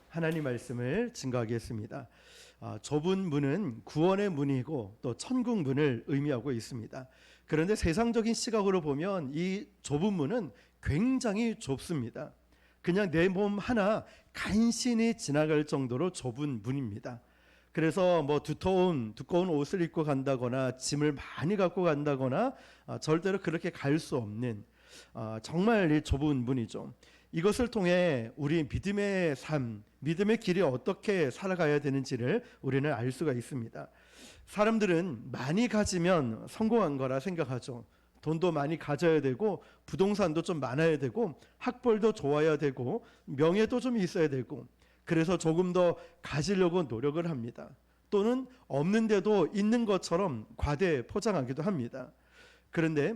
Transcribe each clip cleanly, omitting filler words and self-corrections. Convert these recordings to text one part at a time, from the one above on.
하나님 말씀을 증거하겠습니다. 좁은 문은 구원의 문이고 또 천국 문을 의미하고 있습니다. 그런데 세상적인 시각으로 보면 이 좁은 문은 굉장히 좁습니다. 그냥 내 몸 하나 간신히 지나갈 정도로 좁은 문입니다. 그래서 뭐 두꺼운 옷을 입고 간다거나 짐을 많이 갖고 간다거나 절대로 그렇게 갈 수 없는 정말 이 좁은 문이죠. 이것을 통해 우리 믿음의 삶, 믿음의 길이 어떻게 살아가야 되는지를 우리는 알 수가 있습니다. 사람들은 많이 가지면 성공한 거라 생각하죠. 돈도 많이 가져야 되고 부동산도 좀 많아야 되고 학벌도 좋아야 되고 명예도 좀 있어야 되고 그래서 조금 더 가지려고 노력을 합니다. 또는 없는데도 있는 것처럼 과대 포장하기도 합니다. 그런데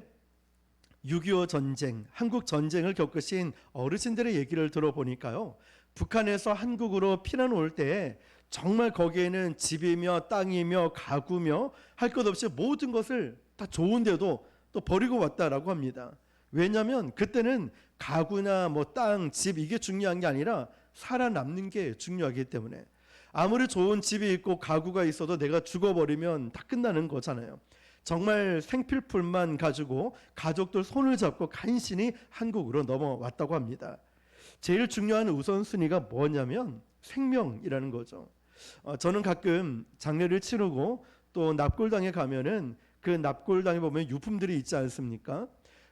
6.25 전쟁, 한국 전쟁을 겪으신 어르신들의 얘기를 들어보니까요, 북한에서 한국으로 피난 올 때 정말 거기에는 집이며 땅이며 가구며 할 것 없이 모든 것을 다 좋은데도 또 버리고 왔다라고 합니다. 왜냐하면 그때는 가구나 뭐 땅, 집 이게 중요한 게 아니라 살아남는 게 중요하기 때문에 아무리 좋은 집이 있고 가구가 있어도 내가 죽어버리면 다 끝나는 거잖아요. 정말 생필품만 가지고 가족들 손을 잡고 간신히 한국으로 넘어왔다고 합니다. 제일 중요한 우선순위가 뭐냐면 생명이라는 거죠. 저는 가끔 장례를 치르고 또 납골당에 가면은 그 납골당에 보면 유품들이 있지 않습니까?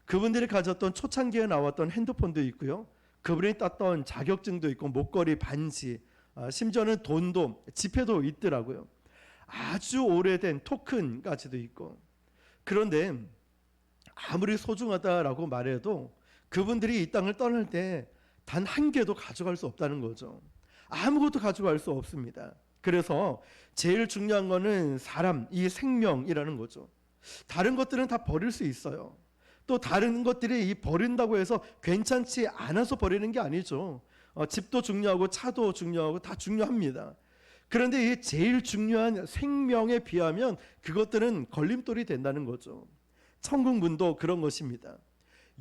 그분들이 가졌던 초창기에 나왔던 핸드폰도 있고요. 그분이 땄던 자격증도 있고 목걸이, 반지, 심지어는 돈도 지폐도 있더라고요. 아주 오래된 토큰까지도 있고. 그런데 아무리 소중하다라고 말해도 그분들이 이 땅을 떠날 때 단 한 개도 가져갈 수 없다는 거죠. 아무것도 가져갈 수 없습니다. 그래서 제일 중요한 거는 사람, 이 생명이라는 거죠. 다른 것들은 다 버릴 수 있어요. 또 다른 것들이 버린다고 해서 괜찮지 않아서 버리는 게 아니죠. 집도 중요하고 차도 중요하고 다 중요합니다. 그런데 이 제일 중요한 생명에 비하면 그것들은 걸림돌이 된다는 거죠. 천국문도 그런 것입니다.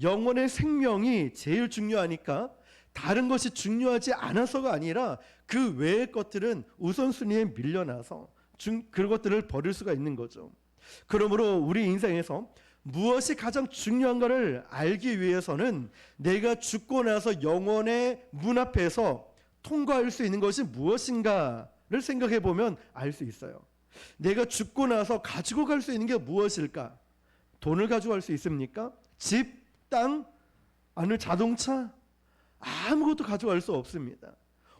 영혼의 생명이 제일 중요하니까 다른 것이 중요하지 않아서가 아니라 그 외의 것들은 우선순위에 밀려나서 그것들을 버릴 수가 있는 거죠. 그러므로 우리 인생에서 무엇이 가장 중요한가를 알기 위해서는 내가 죽고 나서 영혼의 문 앞에서 통과할 수 있는 것이 무엇인가를 생각해 보면 알 수 있어요. 내가 죽고 나서 가지고 갈 수 있는 게 무엇일까? 돈을 가져갈 수 있습니까? 집, 땅, 아니면 자동차? 아무것도 가져갈 수 없습니다.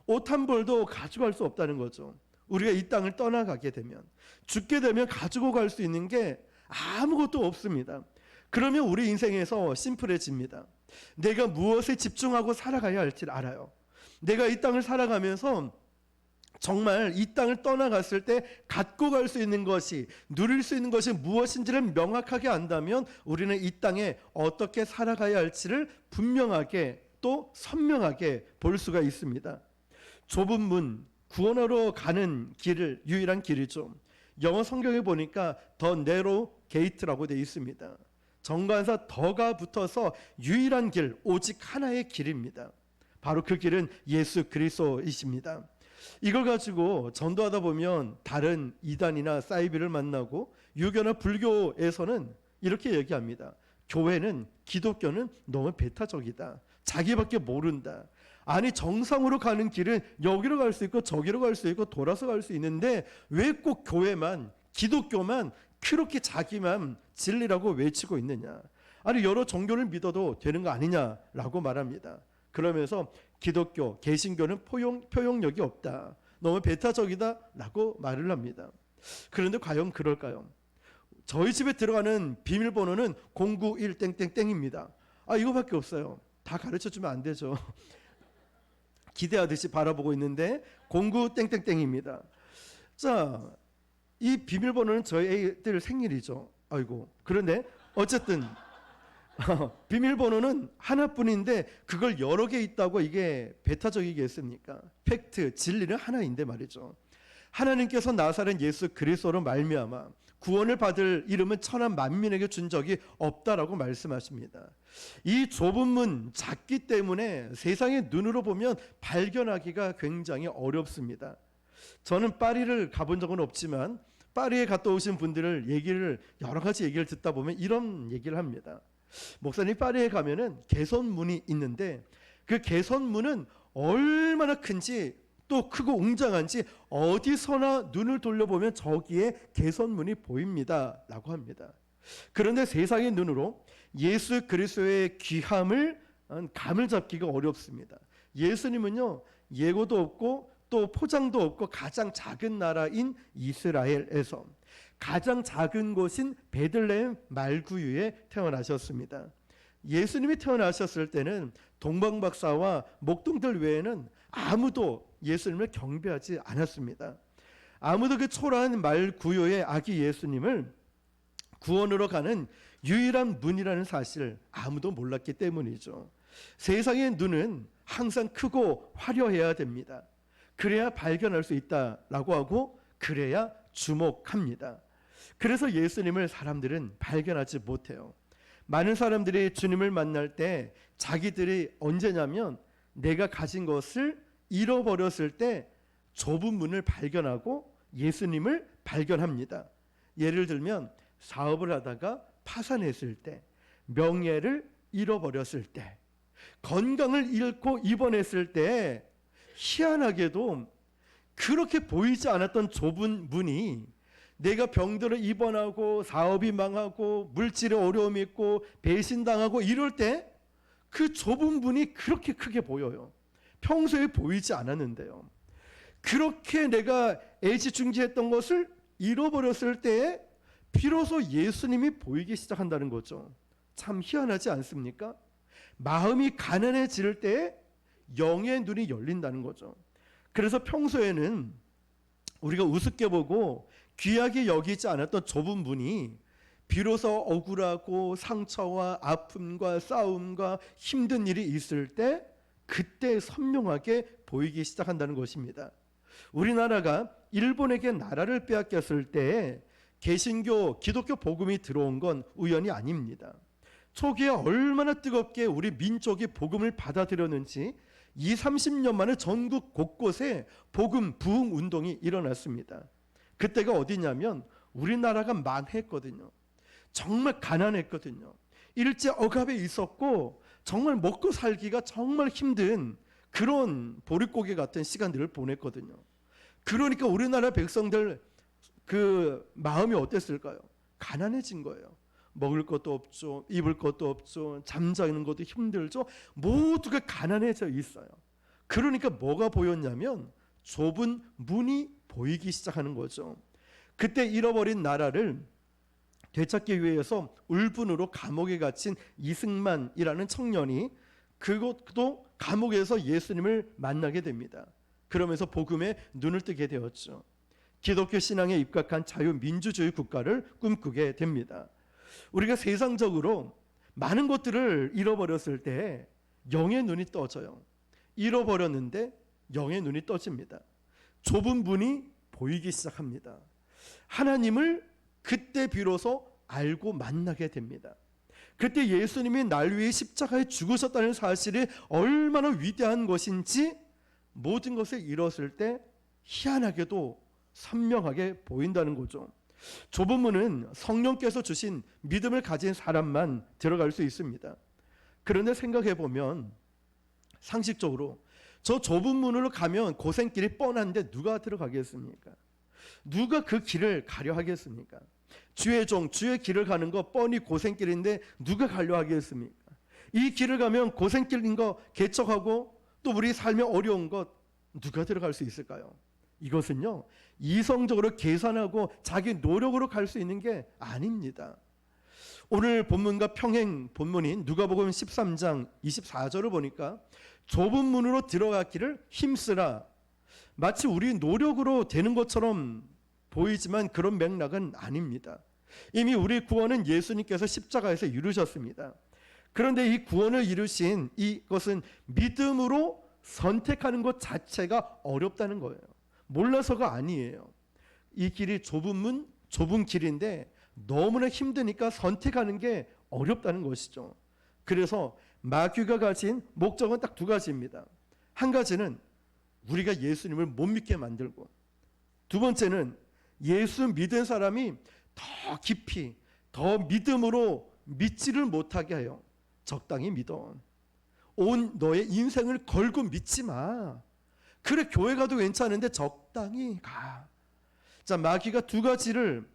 옷 한 벌도 가져갈 수 없다는 거죠. 우리가 이 땅을 떠나가게 되면, 죽게 되면 가지고 갈 수 있는 게 아무것도 없습니다. 그러면 우리 인생에서 심플해집니다. 내가 무엇에 집중하고 살아가야 할지 알아요. 내가 이 땅을 살아가면서 정말 이 땅을 떠나갔을 때 갖고 갈 수 있는 것이, 누릴 수 있는 것이 무엇인지를 명확하게 안다면 우리는 이 땅에 어떻게 살아가야 할지를 분명하게 또 선명하게 볼 수가 있습니다. 좁은 문, 구원하러 가는 길을 유일한 길이죠. 영어 성경에 보니까 더 네로 게이트라고 되어 있습니다. 정관사 더가 붙어서 유일한 길, 오직 하나의 길입니다. 바로 그 길은 예수 그리스도이십니다. 이걸 가지고 전도하다 보면 다른 이단이나 사이비를 만나고 유교나 불교에서는 이렇게 얘기합니다. 교회는, 기독교는 너무 배타적이다. 자기밖에 모른다. 아니, 정상으로 가는 길은 여기로 갈 수 있고 저기로 갈 수 있고 돌아서 갈 수 있는데 왜 꼭 교회만, 기독교만 그렇게 자기만 진리라고 외치고 있느냐. 아니, 여러 종교를 믿어도 되는 거 아니냐라고 말합니다. 그러면서 기독교, 개신교는 포용력이 없다. 너무 배타적이다라고 말을 합니다. 그런데 과연 그럴까요? 저희 집에 들어가는 비밀번호는 091땡땡땡입니다. 이거밖에 없어요. 다 가르쳐주면 안 되죠. 기대하듯이 바라보고 있는데 09땡땡땡입니다. 자, 이 비밀번호는 저희 애들 생일이죠. 아이고. 그런데 어쨌든 비밀번호는 하나뿐인데 그걸 여러 개 있다고 이게 배타적이겠습니까? 팩트, 진리는 하나인데 말이죠. 하나님께서 나사렛 예수 그리스도로 말미암아 구원을 받을 이름은 천한 만민에게 준 적이 없다라고 말씀하십니다. 이 좁은 문 작기 때문에 세상의 눈으로 보면 발견하기가 굉장히 어렵습니다. 저는 파리를 가본 적은 없지만 파리에 갔다 오신 분들을 여러 가지 얘기를 듣다 보면 이런 얘기를 합니다. 목사님, 파리에 가면은 개선문이 있는데 그 개선문은 얼마나 큰지 또 크고 웅장한지 어디서나 눈을 돌려보면 저기에 개선문이 보입니다 라고 합니다. 그런데 세상의 눈으로 예수 그리스도의 귀함을 감을 잡기가 어렵습니다. 예수님은요, 예고도 없고 또 포장도 없고 가장 작은 나라인 이스라엘에서 가장 작은 곳인 베들레헴 말구유에 태어나셨습니다. 예수님이 태어나셨을 때는 동방박사와 목동들 외에는 아무도 예수님을 경배하지 않았습니다. 아무도 그 초라한 말구유의 아기 예수님을 구원으로 가는 유일한 문이라는 사실을 아무도 몰랐기 때문이죠. 세상의 눈은 항상 크고 화려해야 됩니다. 그래야 발견할 수 있다라고 하고 그래야 주목합니다. 그래서 예수님을 사람들은 발견하지 못해요. 많은 사람들이 주님을 만날 때 자기들이 언제냐면 내가 가진 것을 잃어버렸을 때 좁은 문을 발견하고 예수님을 발견합니다. 예를 들면 사업을 하다가 파산했을 때, 명예를 잃어버렸을 때, 건강을 잃고 입원했을 때 희한하게도 그렇게 보이지 않았던 좁은 문이 내가 병들어 입원하고 사업이 망하고 물질의 어려움이 있고 배신당하고 이럴 때 그 좁은 문이 그렇게 크게 보여요. 평소에 보이지 않았는데요. 그렇게 내가 애지중지했던 것을 잃어버렸을 때에 비로소 예수님이 보이기 시작한다는 거죠. 참 희한하지 않습니까? 마음이 가난해질 때에 영의 눈이 열린다는 거죠. 그래서 평소에는 우리가 우습게 보고 귀하게 여기지 않았던 좁은 문이 비로소 억울하고 상처와 아픔과 싸움과 힘든 일이 있을 때 그때 선명하게 보이기 시작한다는 것입니다. 우리나라가 일본에게 나라를 빼앗겼을 때 개신교, 기독교 복음이 들어온 건 우연이 아닙니다. 초기에 얼마나 뜨겁게 우리 민족이 복음을 받아들였는지 20-30년 만에 전국 곳곳에 복음 부흥 운동이 일어났습니다. 그때가 어디냐면 우리나라가 망했거든요. 정말 가난했거든요. 일제 억압에 있었고 정말 먹고 살기가 정말 힘든 그런 보릿고개 같은 시간들을 보냈거든요. 그러니까 우리나라 백성들 그 마음이 어땠을까요? 가난해진 거예요. 먹을 것도 없죠. 입을 것도 없죠. 잠자는 것도 힘들죠. 모두가 가난해져 있어요. 그러니까 뭐가 보였냐면 좁은 문이 보이기 시작하는 거죠. 그때 잃어버린 나라를 되찾기 위해서 울분으로 감옥에 갇힌 이승만이라는 청년이 그것도 감옥에서 예수님을 만나게 됩니다. 그러면서 복음에 눈을 뜨게 되었죠. 기독교 신앙에 입각한 자유민주주의 국가를 꿈꾸게 됩니다. 우리가 세상적으로 많은 것들을 잃어버렸을 때 영의 눈이 떠져요. 잃어버렸는데 영의 눈이 떠집니다. 좁은 문이 보이기 시작합니다. 하나님을 그때 비로소 알고 만나게 됩니다. 그때 예수님이 날 위해 십자가에 죽으셨다는 사실이 얼마나 위대한 것인지 모든 것을 잃었을 때 희한하게도 선명하게 보인다는 거죠. 좁은 문은 성령께서 주신 믿음을 가진 사람만 들어갈 수 있습니다. 그런데 생각해 보면 상식적으로 저 좁은 문으로 가면 고생길이 뻔한데 누가 들어가겠습니까? 누가 그 길을 가려 하겠습니까? 주의 종, 주의 길을 가는 거 뻔히 고생길인데 누가 가려 하겠습니까? 이 길을 가면 고생길인 거 개척하고 또 우리 삶에 어려운 것 누가 들어갈 수 있을까요? 이것은요, 이성적으로 계산하고 자기 노력으로 갈 수 있는 게 아닙니다. 오늘 본문과 평행 본문인 누가복음 13장 24절을 보니까 좁은 문으로 들어가기를 힘쓰라. 마치 우리 노력으로 되는 것처럼 보이지만 그런 맥락은 아닙니다. 이미 우리 구원은 예수님께서 십자가에서 이루셨습니다. 그런데 이 구원을 이루신 이것은 믿음으로 선택하는 것 자체가 어렵다는 거예요. 몰라서가 아니에요. 이 길이 좁은 문, 좁은 길인데 너무나 힘드니까 선택하는 게 어렵다는 것이죠. 그래서 마귀가 가진 목적은 딱 두 가지입니다. 한 가지는 우리가 예수님을 못 믿게 만들고, 두 번째는 예수 믿은 사람이 더 깊이, 더 믿음으로 믿지를 못하게 해요. 적당히 믿어. 온 너의 인생을 걸고 믿지 마. 그래, 교회 가도 괜찮은데 적당히 가. 자, 마귀가 두 가지를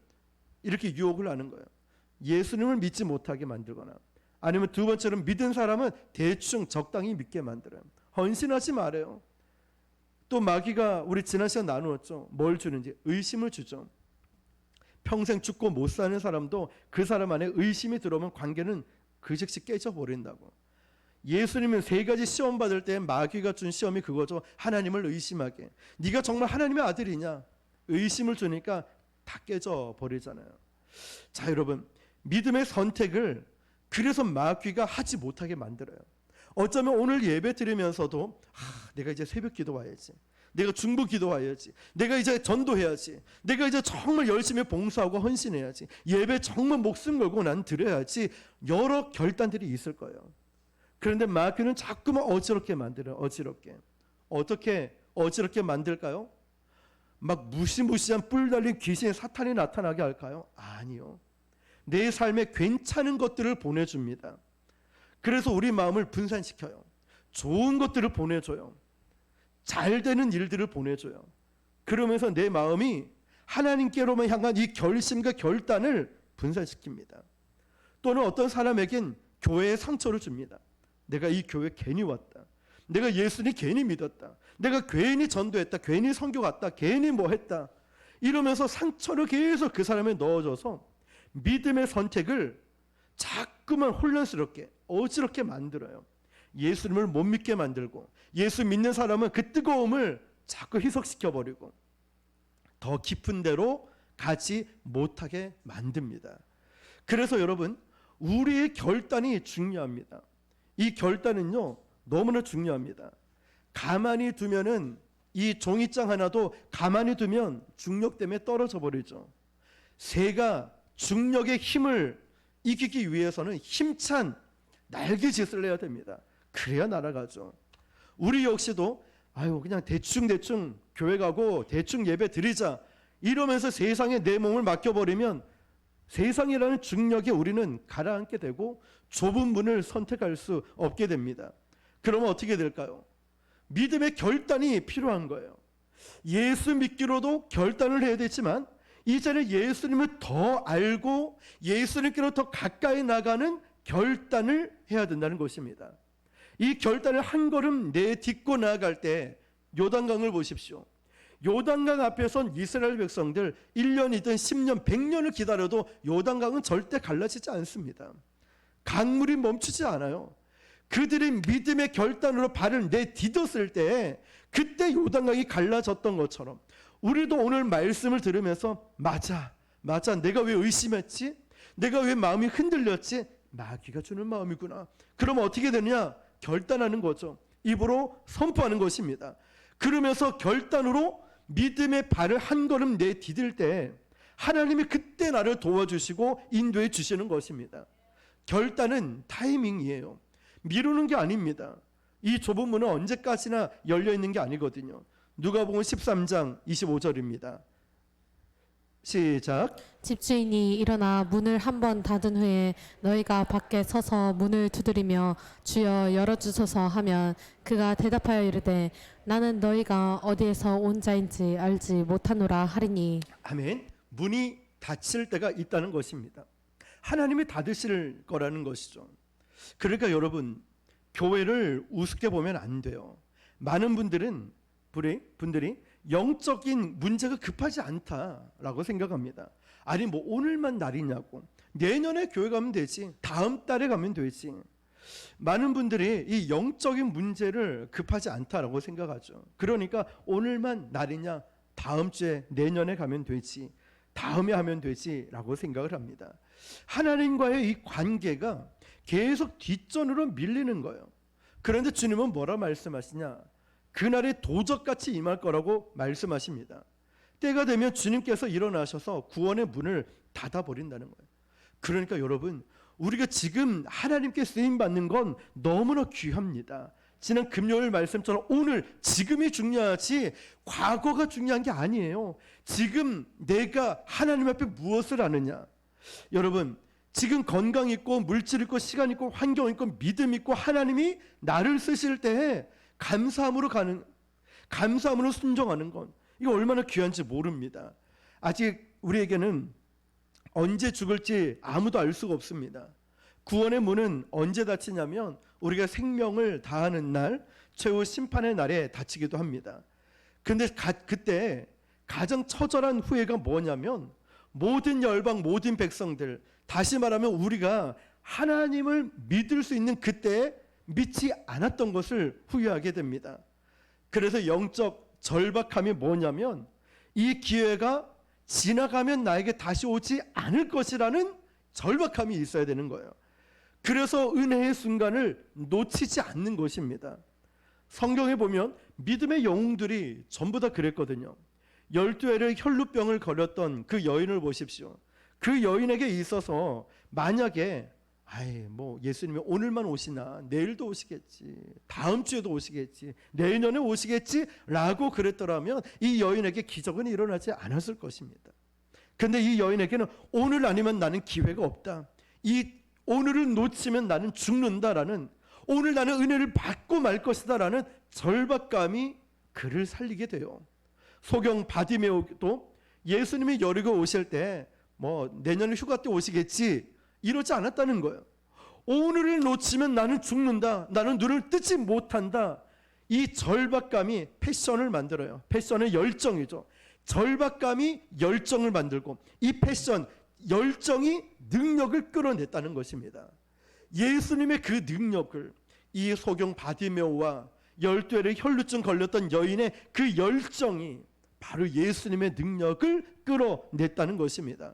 이렇게 유혹을 하는 거예요. 예수님을 믿지 못하게 만들거나, 아니면 두 번째로 믿은 사람은 대충 적당히 믿게 만들어요. 헌신하지 말아요. 또 마귀가 우리 지난 시간 나누었죠. 뭘 주는지 의심을 주죠. 평생 죽고 못 사는 사람도 그 사람 안에 의심이 들어오면 관계는 그 즉시 깨져버린다고. 예수님은 세 가지 시험 받을 때 마귀가 준 시험이 그거죠. 하나님을 의심하게. 네가 정말 하나님의 아들이냐? 의심을 주니까 다 깨져버리잖아요. 자, 여러분, 믿음의 선택을 그래서 마귀가 하지 못하게 만들어요. 어쩌면 오늘 예배 드리면서도 내가 이제 새벽 기도 와야지, 내가 중보 기도 와야지, 내가 이제 전도해야지, 내가 이제 정말 열심히 봉사하고 헌신해야지, 예배 정말 목숨 걸고 난 드려야지, 여러 결단들이 있을 거예요. 그런데 마귀는 자꾸만 어지럽게 만들어요. 어지럽게. 어떻게 어지럽게 만들까요? 막 무시무시한 뿔 달린 귀신의 사탄이 나타나게 할까요? 아니요. 내 삶에 괜찮은 것들을 보내줍니다. 그래서 우리 마음을 분산시켜요. 좋은 것들을 보내줘요. 잘 되는 일들을 보내줘요. 그러면서 내 마음이 하나님께로만 향한 이 결심과 결단을 분산시킵니다. 또는 어떤 사람에겐 교회에 상처를 줍니다. 내가 이 교회 괜히 왔다, 내가 예수님 괜히 믿었다, 내가 괜히 전도했다, 괜히 선교 갔다, 괜히 뭐 했다, 이러면서 상처를 계속 그 사람에 넣어줘서 믿음의 선택을 자꾸만 혼란스럽게 어지럽게 만들어요. 예수님을 못 믿게 만들고, 예수 믿는 사람은 그 뜨거움을 자꾸 희석시켜버리고 더 깊은 데로 가지 못하게 만듭니다. 그래서 여러분, 우리의 결단이 중요합니다. 이 결단은요 너무나 중요합니다. 가만히 두면은, 이 종이장 하나도 가만히 두면 중력 때문에 떨어져 버리죠. 새가 중력의 힘을 이기기 위해서는 힘찬 날개짓을 해야 됩니다. 그래야 날아가죠. 우리 역시도 그냥 대충 교회 가고 대충 예배 드리자 이러면서 세상에 내 몸을 맡겨버리면 세상이라는 중력에 우리는 가라앉게 되고 좁은 문을 선택할 수 없게 됩니다. 그러면 어떻게 될까요? 믿음의 결단이 필요한 거예요. 예수 믿기로도 결단을 해야 되지만, 이제는 예수님을 더 알고 예수님께로 더 가까이 나가는 결단을 해야 된다는 것입니다. 이 결단을 한 걸음 내딛고 나아갈 때 요단강을 보십시오. 요단강 앞에선 이스라엘 백성들 1년이든 10년, 100년을 기다려도 요단강은 절대 갈라지지 않습니다. 강물이 멈추지 않아요. 그들이 믿음의 결단으로 발을 내딛었을 때 그때 요단강이 갈라졌던 것처럼, 우리도 오늘 말씀을 들으면서 맞아, 내가 왜 의심했지? 내가 왜 마음이 흔들렸지? 마귀가 주는 마음이구나. 그러면 어떻게 되느냐? 결단하는 거죠. 입으로 선포하는 것입니다. 그러면서 결단으로 믿음의 발을 한 걸음 내디딜 때 하나님이 그때 나를 도와주시고 인도해 주시는 것입니다. 결단은 타이밍이에요. 미루는 게 아닙니다. 이 좁은 문은 언제까지나 열려 있는 게 아니거든요. 누가복음 13장 25절입니다. 시작. 집주인이 일어나 문을 한번 닫은 후에 너희가 밖에 서서 문을 두드리며 주여 열어주소서 하면 그가 대답하여 이르되 나는 너희가 어디에서 온 자인지 알지 못하노라 하리니. 아멘. 문이 닫힐 때가 있다는 것입니다. 하나님이 닫으실 거라는 것이죠. 그러니까 여러분, 교회를 우습게 보면 안 돼요. 많은 분들이 영적인 문제가 급하지 않다라고 생각합니다. 아니 뭐 오늘만 날이냐고, 내년에 교회 가면 되지, 다음 달에 가면 되지. 많은 분들이 이 영적인 문제를 급하지 않다라고 생각하죠. 그러니까 오늘만 날이냐, 다음 주에, 내년에 가면 되지, 다음에 하면 되지 라고 생각을 합니다. 하나님과의 이 관계가 계속 뒷전으로 밀리는 거예요. 그런데 주님은 뭐라 말씀하시냐? 그날에 도적같이 임할 거라고 말씀하십니다. 때가 되면 주님께서 일어나셔서 구원의 문을 닫아버린다는 거예요. 그러니까 여러분, 우리가 지금 하나님께 쓰임받는 건 너무나 귀합니다. 지난 금요일 말씀처럼 오늘 지금이 중요하지 과거가 중요한 게 아니에요. 지금 내가 하나님 앞에 무엇을 하느냐. 여러분, 지금 건강 있고 물질 있고 시간 있고 환경 있고 믿음 있고 하나님이 나를 쓰실 때에 감사함으로 순종하는 건 이거 얼마나 귀한지 모릅니다. 아직 우리에게는 언제 죽을지 아무도 알 수가 없습니다. 구원의 문은 언제 닫히냐면 우리가 생명을 다하는 날, 최후 심판의 날에 닫히기도 합니다. 근데 그때 가장 처절한 후회가 뭐냐면 모든 열방, 모든 백성들, 다시 말하면 우리가 하나님을 믿을 수 있는 그때에 믿지 않았던 것을 후회하게 됩니다. 그래서 영적 절박함이 뭐냐면 이 기회가 지나가면 나에게 다시 오지 않을 것이라는 절박함이 있어야 되는 거예요. 그래서 은혜의 순간을 놓치지 않는 것입니다. 성경에 보면 믿음의 영웅들이 전부 다 그랬거든요. 12회를 혈루병을 걸렸던 그 여인을 보십시오. 그 여인에게 있어서 만약에 예수님이 오늘만 오시나 내일도 오시겠지, 다음 주에도 오시겠지, 내년에 오시겠지 라고 그랬더라면 이 여인에게 기적은 일어나지 않았을 것입니다. 근데 이 여인에게는 오늘 아니면 나는 기회가 없다, 이 오늘을 놓치면 나는 죽는다라는, 오늘 나는 은혜를 받고 말 것이다라는 절박감이 그를 살리게 돼요. 소경 바디메오도 예수님이 여리고 오실 때 내년에 휴가 때 오시겠지 이러지 않았다는 거예요. 오늘을 놓치면 나는 죽는다, 나는 눈을 뜨지 못한다. 이 절박감이 패션을 만들어요. 패션의 열정이죠. 절박감이 열정을 만들고 이 패션, 열정이 능력을 끌어냈다는 것입니다. 예수님의 그 능력을 이 소경 바디메오와 12회를 혈루증 걸렸던 여인의 그 열정이 바로 예수님의 능력을 끌어냈다는 것입니다.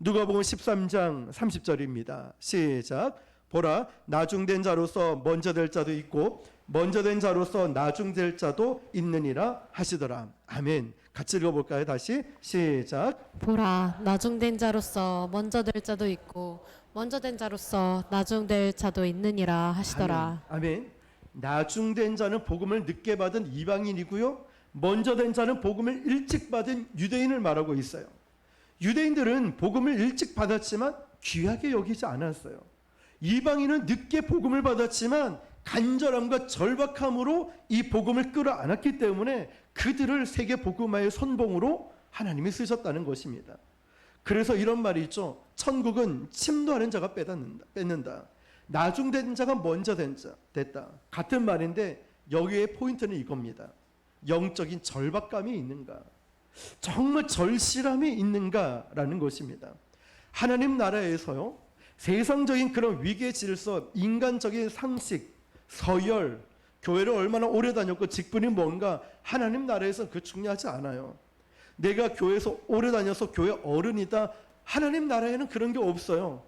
누가복음 13장 30절입니다. 시작. 보라, 나중된 자로서 먼저 될 자도 있고 먼저 된 자로서 나중될 자도 있느니라 하시더라. 아멘. 같이 읽어볼까요? 다시 시작. 보라, 나중된 자로서 먼저 될 자도 있고 먼저 된 자로서 나중될 자도 있느니라 하시더라. 아멘. 아멘. 나중된 자는 복음을 늦게 받은 이방인이고요, 먼저 된 자는 복음을 일찍 받은 유대인을 말하고 있어요. 유대인들은 복음을 일찍 받았지만 귀하게 여기지 않았어요. 이방인은 늦게 복음을 받았지만 간절함과 절박함으로 이 복음을 끌어안았기 때문에 그들을 세계 복음화의 선봉으로 하나님이 쓰셨다는 것입니다. 그래서 이런 말이 있죠. 천국은 침노하는 자가 뺏는다. 나중된 자가 먼저 됐다. 같은 말인데 여기에 포인트는 이겁니다. 영적인 절박감이 있는가, 정말 절실함이 있는가라는 것입니다. 하나님 나라에서요, 세상적인 그런 위계 질서, 인간적인 상식, 서열, 교회를 얼마나 오래 다녔고 직분이 뭔가, 하나님 나라에서 그 중요하지 않아요. 내가 교회에서 오래 다녀서 교회 어른이다, 하나님 나라에는 그런 게 없어요.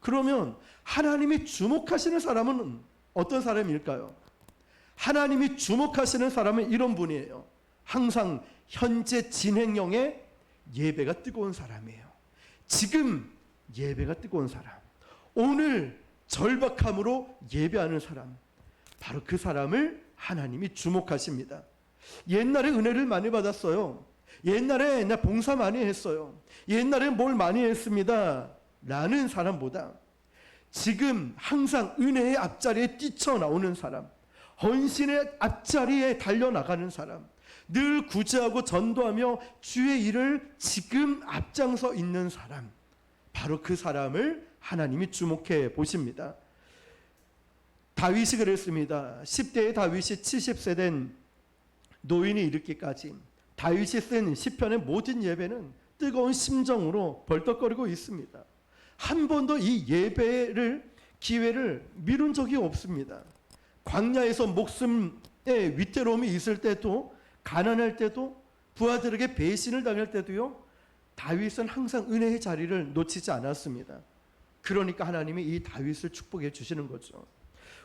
그러면 하나님이 주목하시는 사람은 어떤 사람일까요? 하나님이 주목하시는 사람은 이런 분이에요. 항상 현재 진행형의 예배가 뜨거운 사람이에요. 지금 예배가 뜨거운 사람, 오늘 절박함으로 예배하는 사람, 바로 그 사람을 하나님이 주목하십니다. 옛날에 은혜를 많이 받았어요. 옛날에 나 봉사 많이 했어요. 옛날에 뭘 많이 했습니다 라는 사람보다 지금 항상 은혜의 앞자리에 뛰쳐나오는 사람, 헌신의 앞자리에 달려나가는 사람, 늘 구제하고 전도하며 주의 일을 지금 앞장서 있는 사람, 바로 그 사람을 하나님이 주목해 보십니다. 다윗이 그랬습니다. 10대의 다윗이 70세 된 노인이 이르기까지 다윗이 쓴 시편의 모든 예배는 뜨거운 심정으로 벌떡거리고 있습니다. 한 번도 이 예배를 기회를 미룬 적이 없습니다. 광야에서 목숨의 위태로움이 있을 때도, 가난할 때도, 부하들에게 배신을 당할 때도요, 다윗은 항상 은혜의 자리를 놓치지 않았습니다. 그러니까 하나님이 이 다윗을 축복해 주시는 거죠.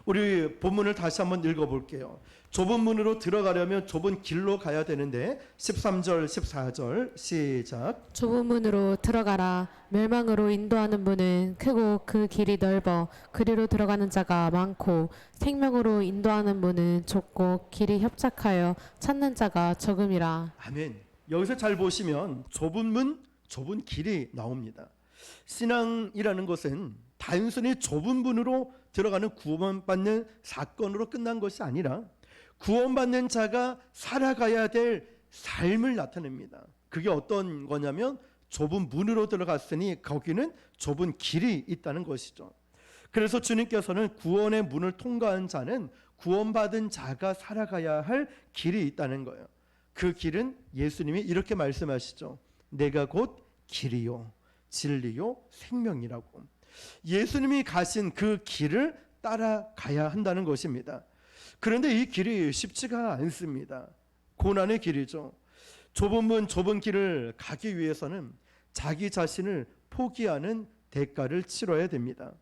우리 본문을 다시 한번 읽어볼게요. 좁은 문으로 들어가려면 좁은 길로 가야 되는데 13절 14절 시작. 좁은 문으로 들어가라. 멸망으로 인도하는 문은 크고 그 길이 넓어 그리로 들어가는 자가 많고 생명으로 인도하는 문은 좁고 길이 협착하여 찾는 자가 적음이라. 아멘. 여기서 잘 보시면 좁은 문, 좁은 길이 나옵니다. 신앙이라는 것은 단순히 좁은 문으로 들어가는 구원받는 사건으로 끝난 것이 아니라 구원받는 자가 살아가야 될 삶을 나타냅니다. 그게 어떤 거냐면 좁은 문으로 들어갔으니 거기는 좁은 길이 있다는 것이죠. 그래서 주님께서는 구원의 문을 통과한 자는 구원받은 자가 살아가야 할 길이 있다는 거예요. 그 길은 예수님이 이렇게 말씀하시죠. 내가 곧 길이요 진리요 생명이라고. 예수님이 가신 그 길을 따라가야 한다는 것입니다. 그런데 이 길이 쉽지가 않습니다. 고난의 길이죠. 좁은 문, 좁은 길을 가기 위해서는 자기 자신을 포기하는 대가를 치러야 됩니다.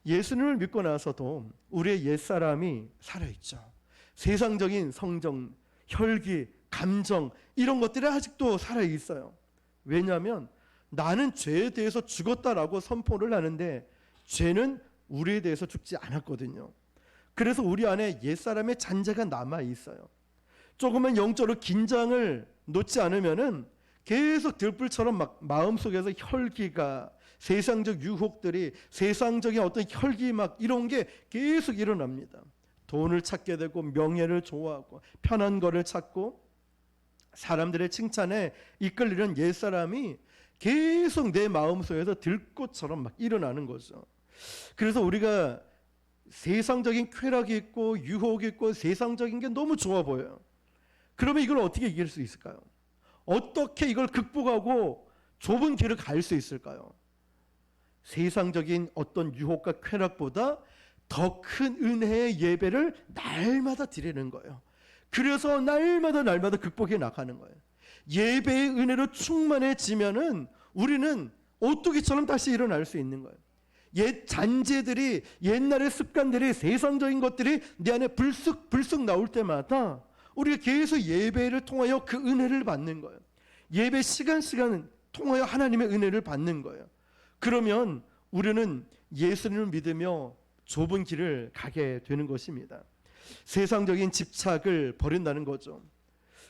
예수님을 믿고 나서도 우리의 옛사람이 살아있죠. 세상적인 성정, 혈기, 감정 이런 것들이 아직도 살아있어요. 왜냐하면 나는 죄에 대해서 죽었다라고 선포를 하는데 죄는 우리에 대해서 죽지 않았거든요. 그래서 우리 안에 옛사람의 잔재가 남아있어요. 조금만 영적으로 긴장을 놓지 않으면은 계속 들불처럼 막 마음속에서 혈기가 세상적 유혹들이 세상적인 어떤 혈기 막 이런 게 계속 일어납니다. 돈을 찾게 되고 명예를 좋아하고 편한 거를 찾고 사람들의 칭찬에 이끌리는 옛사람이 계속 내 마음속에서 들꽃처럼 막 일어나는 거죠. 그래서 우리가 세상적인 쾌락이 있고 유혹이 있고 세상적인 게 너무 좋아 보여요. 그러면 이걸 어떻게 이길 수 있을까요? 어떻게 이걸 극복하고 좁은 길을 갈 수 있을까요? 세상적인 어떤 유혹과 쾌락보다 더 큰 은혜의 예배를 날마다 드리는 거예요. 그래서 날마다 극복해 나가는 거예요. 예배의 은혜로 충만해지면은 우리는 오뚜기처럼 다시 일어날 수 있는 거예요. 옛 잔재들이 옛날의 습관들이 세상적인 것들이 내 안에 불쑥 나올 때마다 우리가 계속 예배를 통하여 그 은혜를 받는 거예요. 예배 시간 통하여 하나님의 은혜를 받는 거예요. 그러면 우리는 예수님을 믿으며 좁은 길을 가게 되는 것입니다. 세상적인 집착을 버린다는 거죠.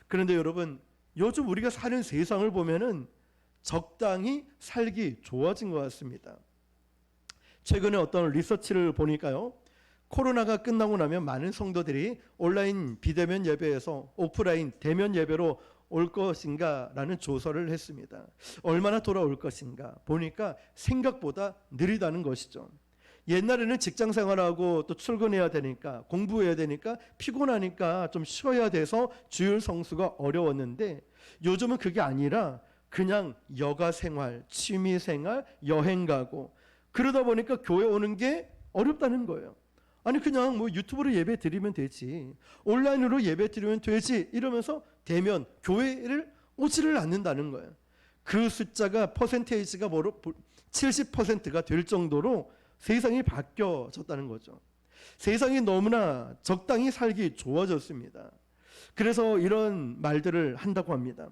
그런데 여러분, 요즘 우리가 사는 세상을 보면은 적당히 살기 좋아진 것 같습니다. 최근에 어떤 리서치를 보니까요, 코로나가 끝나고 나면 많은 성도들이 온라인 비대면 예배에서 오프라인 대면 예배로 올 것인가 라는 조사를 했습니다. 얼마나 돌아올 것인가 보니까 생각보다 느리다는 것이죠. 옛날에는 직장 생활하고 또 출근해야 되니까 공부해야 되니까 피곤하니까 좀 쉬어야 돼서 주일 성수가 어려웠는데 요즘은 그게 아니라 그냥 여가 생활, 취미 생활, 여행 가고 그러다 보니까 교회 오는 게 어렵다는 거예요. 아니 그냥 뭐 유튜브로 예배 드리면 되지, 온라인으로 예배 드리면 되지 이러면서 대면 교회를 오지를 않는다는 거예요. 그 숫자가 퍼센테이지가 70%가 될 정도로 세상이 바뀌어졌다는 거죠. 세상이 너무나 적당히 살기 좋아졌습니다. 그래서 이런 말들을 한다고 합니다.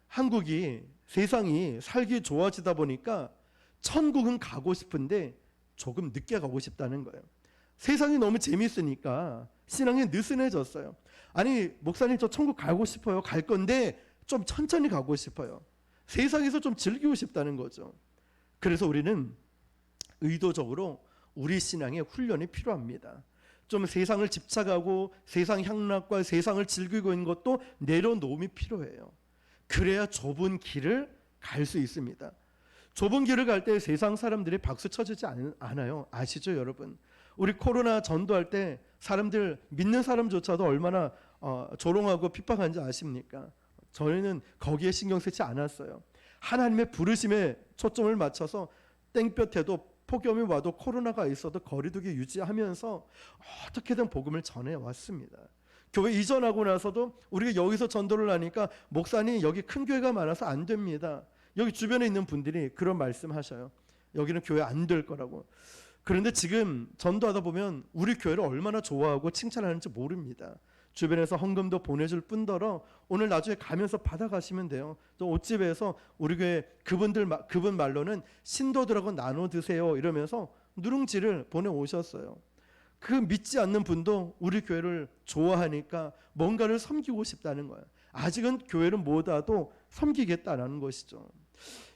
한국이 세상이 살기 좋아지다 보니까 천국은 가고 싶은데 조금 늦게 가고 싶다는 거예요. 세상이 너무 재밌으니까 신앙이 느슨해졌어요. 아니 목사님 저 천국 가고 싶어요. 갈 건데 좀 천천히 가고 싶어요. 세상에서 좀 즐기고 싶다는 거죠. 그래서 우리는 의도적으로 우리 신앙에 훈련이 필요합니다. 좀 세상을 집착하고 세상 향락과 세상을 즐기고 있는 것도 내려놓음이 필요해요. 그래야 좁은 길을 갈 수 있습니다. 좁은 길을 갈 때 세상 사람들이 박수 쳐주지 않아요. 아시죠 여러분? 우리 코로나 전도할 때 사람들 믿는 사람조차도 얼마나 조롱하고 핍박한지 아십니까? 저희는 거기에 신경 쓰지 않았어요. 하나님의 부르심에 초점을 맞춰서 땡볕에도 폭염이 와도 코로나가 있어도 거리두기 유지하면서 어떻게든 복음을 전해왔습니다. 교회 이전하고 나서도 우리가 여기서 전도를 하니까 목사님 여기 큰 교회가 많아서 안 됩니다. 여기 주변에 있는 분들이 그런 말씀하셔요. 여기는 교회 안 될 거라고. 그런데 지금 전도하다 보면 우리 교회를 얼마나 좋아하고 칭찬하는지 모릅니다. 주변에서 헌금도 보내줄 뿐더러 오늘 나중에 가면서 받아가시면 돼요. 또 옷집에서 우리 교회 그분 말로는 신도들하고 나눠 드세요 이러면서 누룽지를 보내오셨어요. 그 믿지 않는 분도 우리 교회를 좋아하니까 뭔가를 섬기고 싶다는 거예요. 아직은 교회를 못 와도 섬기겠다라는 것이죠.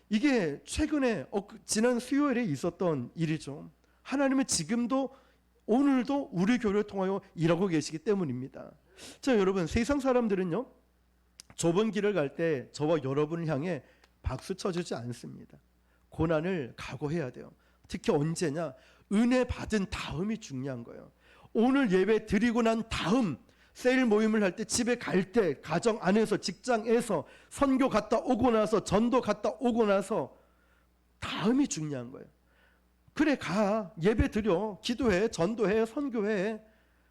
이게 최근에 지난 수요일에 있었던 일이죠. 하나님은 지금도 오늘도 우리 교회를 통하여 일하고 계시기 때문입니다. 자, 여러분, 세상 사람들은요, 좁은 길을 갈 때 저와 여러분을 향해 박수 쳐주지 않습니다. 고난을 각오해야 돼요. 특히 언제냐? 은혜 받은 다음이 중요한 거예요. 오늘 예배 드리고 난 다음 세일 모임을 할 때, 집에 갈 때, 가정 안에서, 직장에서, 선교 갔다 오고 나서, 전도 갔다 오고 나서 다음이 중요한 거예요. 그래, 가, 예배 드려, 기도해, 전도해, 선교해.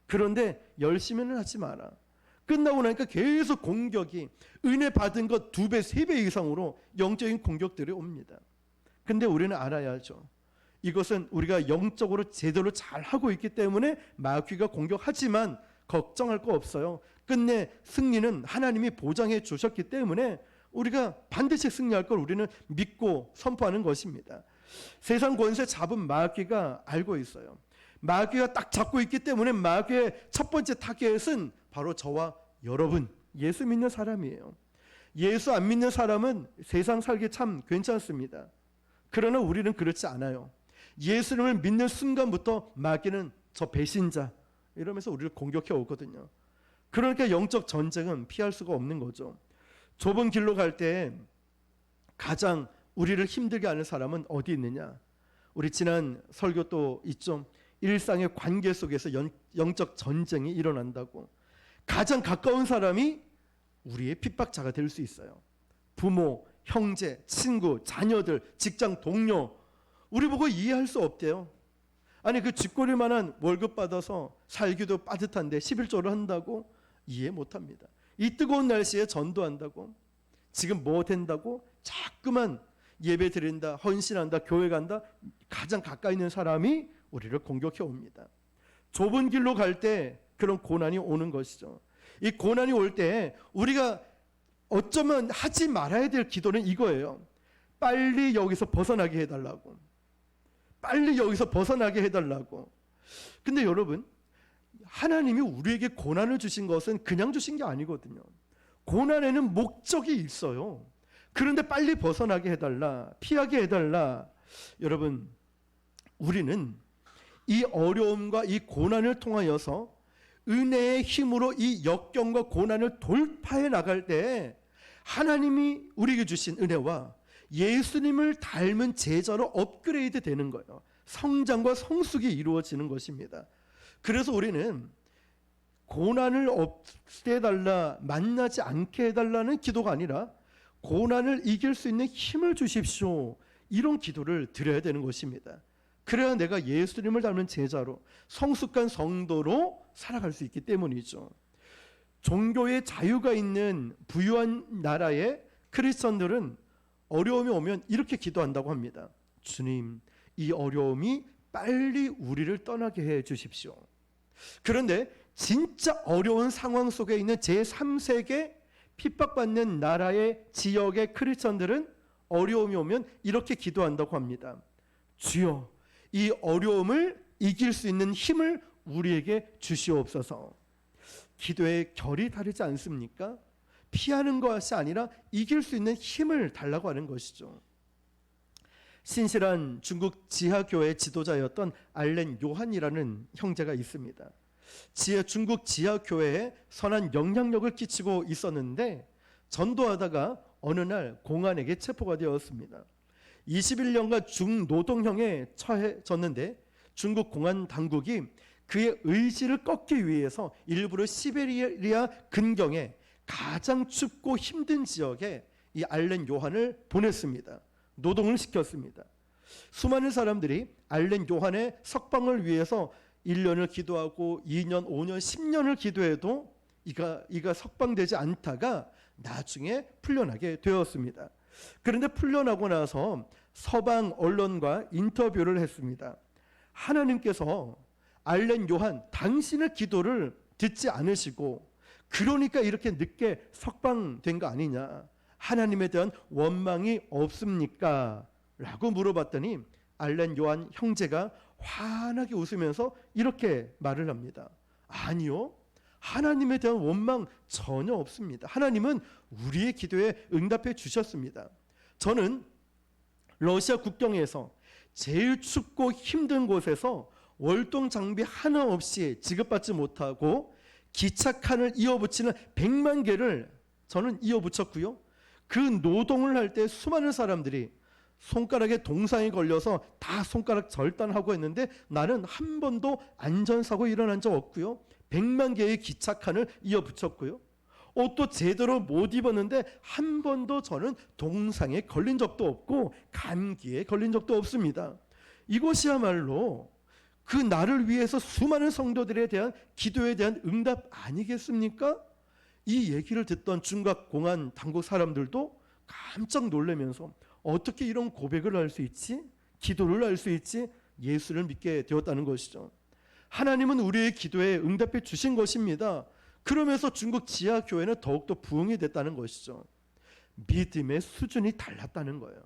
그런데 열심히는 하지 마라. 끝나고 나니까 계속 공격이, 은혜 받은 것 2배, 3배 이상으로 영적인 공격들이 옵니다. 근데 우리는 알아야죠. 이것은 우리가 영적으로 제대로 잘하고 있기 때문에 마귀가 공격하지만 걱정할 거 없어요. 끝내 승리는 하나님이 보장해 주셨기 때문에 우리가 반드시 승리할 걸 우리는 믿고 선포하는 것입니다. 세상 권세 잡은 마귀가 알고 있어요. 마귀가 딱 잡고 있기 때문에 마귀의 첫 번째 타겟은 바로 저와 여러분, 예수 믿는 사람이에요. 예수 안 믿는 사람은 세상 살기 참 괜찮습니다. 그러나 우리는 그렇지 않아요. 예수님을 믿는 순간부터 마귀는 저 배신자 이러면서 우리를 공격해 오거든요. 그러니까 영적 전쟁은 피할 수가 없는 거죠. 좁은 길로 갈 때 가장 우리를 힘들게 하는 사람은 어디 있느냐? 우리 지난 설교 또 있죠. 일상의 관계 속에서 영적 전쟁이 일어난다고. 가장 가까운 사람이 우리의 핍박자가 될 수 있어요. 부모, 형제, 친구, 자녀들, 직장 동료, 우리 보고 이해할 수 없대요. 아니, 그 쥐꼬리만한 월급 받아서 살기도 빠듯한데 11조를 한다고? 이해 못합니다. 이 뜨거운 날씨에 전도한다고? 지금 뭐 된다고? 자꾸만 예배 드린다, 헌신한다, 교회 간다. 가장 가까이 있는 사람이 우리를 공격해 옵니다. 좁은 길로 갈 때 그런 고난이 오는 것이죠. 이 고난이 올 때 우리가 어쩌면 하지 말아야 될 기도는 이거예요. 빨리 여기서 벗어나게 해달라고. 빨리 여기서 벗어나게 해달라고. 근데 여러분, 하나님이 우리에게 고난을 주신 것은 그냥 주신 게 아니거든요. 고난에는 목적이 있어요. 그런데 빨리 벗어나게 해달라, 피하게 해달라. 여러분, 우리는 이 어려움과 이 고난을 통하여서 은혜의 힘으로 이 역경과 고난을 돌파해 나갈 때 하나님이 우리에게 주신 은혜와 예수님을 닮은 제자로 업그레이드 되는 거예요. 성장과 성숙이 이루어지는 것입니다. 그래서 우리는 고난을 없애달라, 만나지 않게 해달라는 기도가 아니라 고난을 이길 수 있는 힘을 주십시오, 이런 기도를 드려야 되는 것입니다. 그래야 내가 예수님을 닮은 제자로, 성숙한 성도로 살아갈 수 있기 때문이죠. 종교의 자유가 있는 부유한 나라의 크리스천들은 어려움이 오면 이렇게 기도한다고 합니다. 주님, 이 어려움이 빨리 우리를 떠나게 해 주십시오. 그런데 진짜 어려운 상황 속에 있는 제3세계 핍박받는 나라의 지역의 크리스천들은 어려움이 오면 이렇게 기도한다고 합니다. 주여, 이 어려움을 이길 수 있는 힘을 우리에게 주시옵소서. 기도의 결이 다르지 않습니까? 피하는 것이 아니라 이길 수 있는 힘을 달라고 하는 것이죠. 신실한 중국 지하교회 지도자였던 알렌 요한이라는 형제가 있습니다. 중국 지하교회에 선한 영향력을 끼치고 있었는데 전도하다가 어느 날 공안에게 체포가 되었습니다. 21년간 중노동형에 처해졌는데 중국 공안 당국이 그의 의지를 꺾기 위해서 일부러 시베리아 근경에 가장 춥고 힘든 지역에 이 알렌 요한을 보냈습니다. 노동을 시켰습니다. 수많은 사람들이 알렌 요한의 석방을 위해서 1년을 기도하고 2년, 5년, 10년을 기도해도 이가 석방되지 않다가 나중에 풀려나게 되었습니다. 그런데 풀려나고 나서 서방 언론과 인터뷰를 했습니다. 하나님께서 알렌 요한 당신의 기도를 듣지 않으시고 그러니까 이렇게 늦게 석방된 거 아니냐, 하나님에 대한 원망이 없습니까? 라고 물어봤더니 알렌 요한 형제가 환하게 웃으면서 이렇게 말을 합니다. 아니요, 하나님에 대한 원망 전혀 없습니다. 하나님은 우리의 기도에 응답해 주셨습니다. 저는 러시아 국경에서 제일 춥고 힘든 곳에서 월동 장비 하나 없이 지급받지 못하고 기차칸을 이어붙이는 100만 개를 저는 이어붙였고요. 그 노동을 할 때 수많은 사람들이 손가락에 동상이 걸려서 다 손가락 절단하고 했는데 나는 한 번도 안전사고 일어난 적 없고요. 100만 개의 기차칸을 이어붙였고요. 옷도 제대로 못 입었는데 한 번도 저는 동상에 걸린 적도 없고 감기에 걸린 적도 없습니다. 이것이야말로 그 나를 위해서 수많은 성도들에 대한 기도에 대한 응답 아니겠습니까? 이 얘기를 듣던 중각 공안 당국 사람들도 깜짝 놀라면서 어떻게 이런 고백을 할 수 있지? 기도를 할 수 있지? 예수를 믿게 되었다는 것이죠. 하나님은 우리의 기도에 응답해 주신 것입니다. 그러면서 중국 지하 교회는 더욱더 부흥이 됐다는 것이죠. 믿음의 수준이 달랐다는 거예요.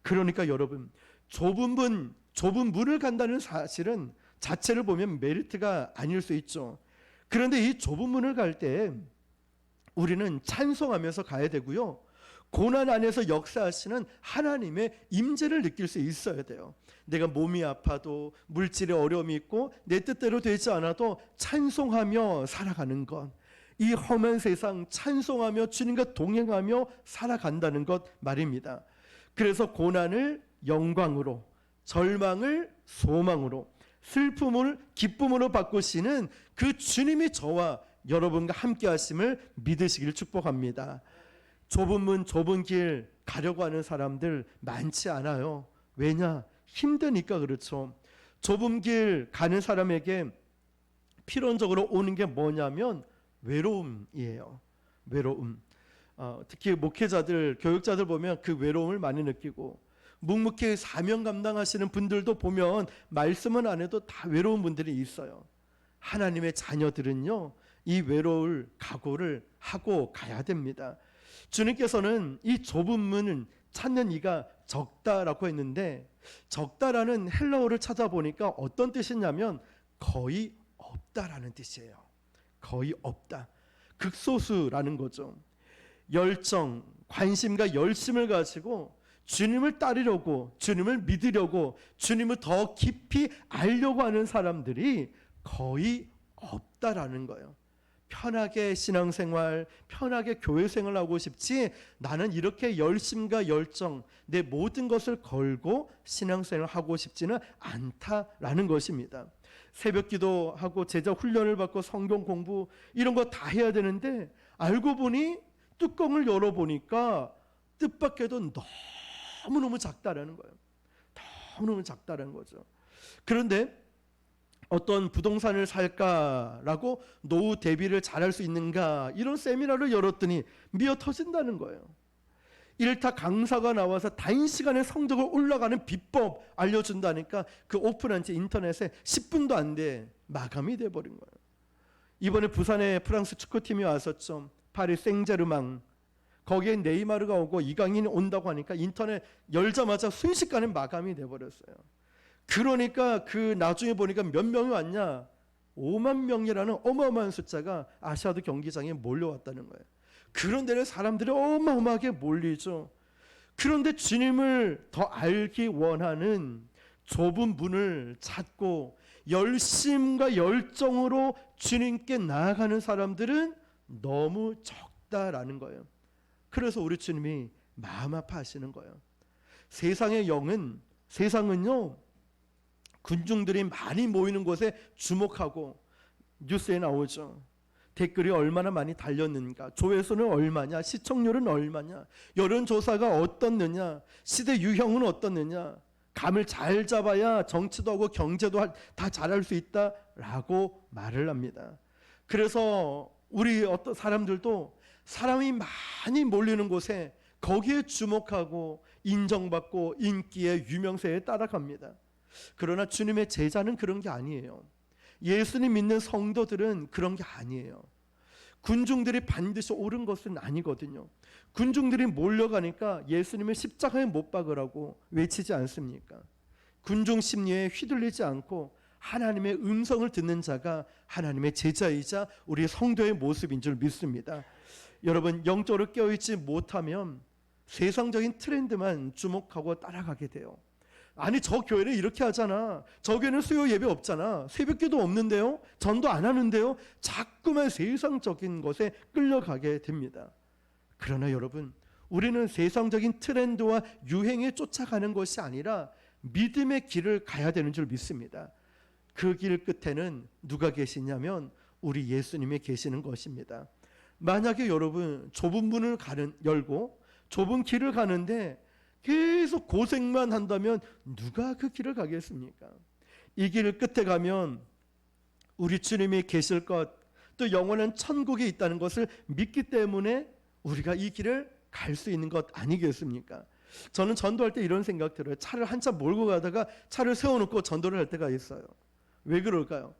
그러니까 여러분, 좁은 문을 간다는 사실은 자체를 보면 메리트가 아닐 수 있죠. 그런데 이 좁은 문을 갈 때 우리는 찬송하면서 가야 되고요. 고난 안에서 역사하시는 하나님의 임재를 느낄 수 있어야 돼요. 내가 몸이 아파도 물질의 어려움이 있고 내 뜻대로 되지 않아도 찬송하며 살아가는 것, 이 험한 세상 찬송하며 주님과 동행하며 살아간다는 것 말입니다. 그래서 고난을 영광으로, 절망을 소망으로, 슬픔을 기쁨으로 바꾸시는 그 주님이 저와 여러분과 함께 하심을 믿으시길 축복합니다. 좁은 문 좁은 길 가려고 하는 사람들 많지 않아요. 왜냐? 힘드니까 그렇죠. 좁은 길 가는 사람에게 필연적으로 오는 게 뭐냐면 외로움이에요. 외로움. 특히 목회자들, 교육자들 보면 그 외로움을 많이 느끼고, 묵묵히 사명 감당하시는 분들도 보면 말씀은 안 해도 다 외로운 분들이 있어요. 하나님의 자녀들은요, 이 외로울 각오를 하고 가야 됩니다. 주님께서는 이 좁은 문을 찾는 이가 적다라고 했는데, 적다라는 헬라어를 찾아보니까 어떤 뜻이냐면 거의 없다라는 뜻이에요. 거의 없다. 극소수라는 거죠. 열정, 관심과 열심을 가지고 주님을 따르려고, 주님을 믿으려고, 주님을 더 깊이 알려고 하는 사람들이 거의 없다라는 거예요. 편하게 신앙생활, 편하게 교회생활 하고 싶지 나는 이렇게 열심과 열정, 내 모든 것을 걸고 신앙생활 하고 싶지는 않다라는 것입니다. 새벽 기도하고 제자 훈련을 받고 성경 공부 이런 거 다 해야 되는데 알고 보니 뚜껑을 열어보니까 뜻밖에도 너무너무 작다라는 거예요. 너무너무 작다라는 거죠. 그런데 어떤 부동산을 살까라고 노후 대비를 잘할 수 있는가 이런 세미나를 열었더니 미어 터진다는 거예요. 일타 강사가 나와서 단시간에 성적을 올라가는 비법 알려준다니까 그 오픈한 지 인터넷에 10분도 안 돼 마감이 돼버린 거예요. 이번에 부산에 프랑스 축구팀이 왔었죠. 파리 생제르맹. 거기에 네이마르가 오고 이강인이 온다고 하니까 인터넷 열자마자 순식간에 마감이 돼버렸어요. 그러니까 그 나중에 보니까 몇 명이 왔냐? 5만 명이라는 어마어마한 숫자가 아시아드 경기장에 몰려왔다는 거예요. 그런 데는 사람들이 어마어마하게 몰리죠. 그런데 주님을 더 알기 원하는 좁은 문을 찾고 열심과 열정으로 주님께 나아가는 사람들은 너무 적다라는 거예요. 그래서 우리 주님이 마음 아파하시는 거예요. 세상은요 군중들이 많이 모이는 곳에 주목하고 뉴스에 나오죠. 댓글이 얼마나 많이 달렸는가, 조회수는 얼마냐, 시청률은 얼마냐, 여론조사가 어떻느냐, 시대 유형은 어떻느냐, 감을 잘 잡아야 정치도 하고 경제도 다 잘할 수 있다라고 말을 합니다. 그래서 우리 어떤 사람들도 사람이 많이 몰리는 곳에 거기에 주목하고 인정받고 인기에 유명세에 따라갑니다. 그러나 주님의 제자는 그런 게 아니에요. 예수님 믿는 성도들은 그런 게 아니에요. 군중들이 반드시 옳은 것은 아니거든요. 군중들이 몰려가니까 예수님을 십자가에 못 박으라고 외치지 않습니까? 군중 심리에 휘둘리지 않고 하나님의 음성을 듣는 자가 하나님의 제자이자 우리 성도의 모습인 줄 믿습니다. 여러분, 영적으로 깨어있지 못하면 세상적인 트렌드만 주목하고 따라가게 돼요. 아니, 저 교회는 이렇게 하잖아, 저 교회는 수요 예배 없잖아, 새벽기도 없는데요, 전도 안 하는데요, 자꾸만 세상적인 것에 끌려가게 됩니다. 그러나 여러분, 우리는 세상적인 트렌드와 유행에 쫓아가는 것이 아니라 믿음의 길을 가야 되는 줄 믿습니다. 그 길 끝에는 누가 계시냐면 우리 예수님이 계시는 것입니다. 만약에 여러분 좁은 문을 열고 좁은 길을 가는데 계속 고생만 한다면 누가 그 길을 가겠습니까? 이 길 끝에 가면 우리 주님이 계실 것, 또 영원한 천국이 있다는 것을 믿기 때문에 우리가 이 길을 갈 수 있는 것 아니겠습니까? 저는 전도할 때 이런 생각 들어요. 차를 한참 몰고 가다가 차를 세워놓고 전도를 할 때가 있어요. 왜 그럴까요?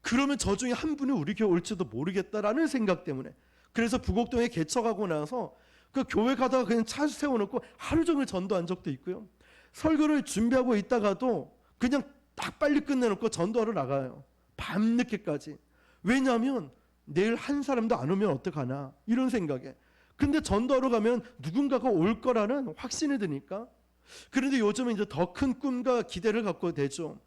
그러면 저 중에 한 분이 우리 교회 올지도 모르겠다라는 생각 때문에. 그래서 부곡동에 개척하고 나서 그 교회 가다가 그냥 차 세워놓고 하루 종일 전도한 적도 있고요. 설교를 준비하고 있다가도 그냥 딱 빨리 끝내놓고 전도하러 나가요. 밤늦게까지. 왜냐하면 내일 한 사람도 안 오면 어떡하나 이런 생각에. 근데 전도하러 가면 누군가가 올 거라는 확신이 드니까. 그런데 요즘은 이제 더 큰 꿈과 기대를 갖고 되죠.